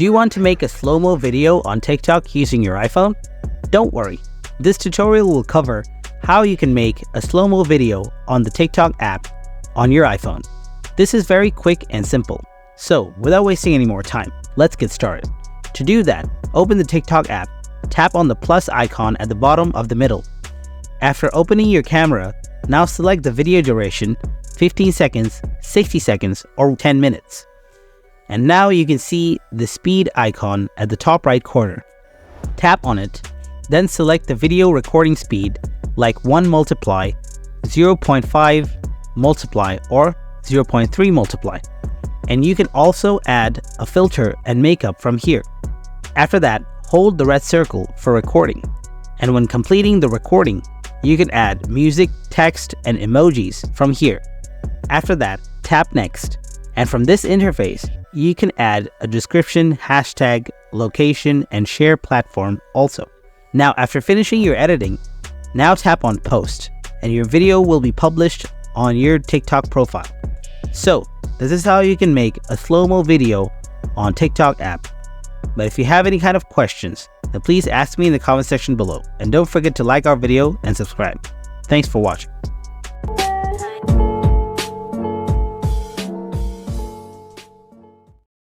Do you want to make a slow-mo video on TikTok using your iPhone? Don't worry, this tutorial will cover how you can make a slow-mo video on the TikTok app on your iPhone. This is very quick and simple. So without wasting any more time, let's get started. To do that, open the TikTok app, tap on the plus icon at the bottom of the middle. After opening your camera, now select the video duration, 15 seconds, 60 seconds, or 10 minutes. And now you can see the speed icon at the top right corner. Tap on it, then select the video recording speed like 1 multiply, 0.5 multiply, or 0.3 multiply. And you can also add a filter and makeup from here. After that, hold the red circle for recording. And when completing the recording, you can add music, text, and emojis from here. After that, tap next. And from this interface, you can add a description, hashtag, location, and share platform also. Now, after finishing your editing, now tap on post, and your video will be published on your TikTok profile. So, this is how you can make a slow-mo video on TikTok app. But if you have any kind of questions, then please ask me in the comment section below. And don't forget to like our video and subscribe. Thanks for watching.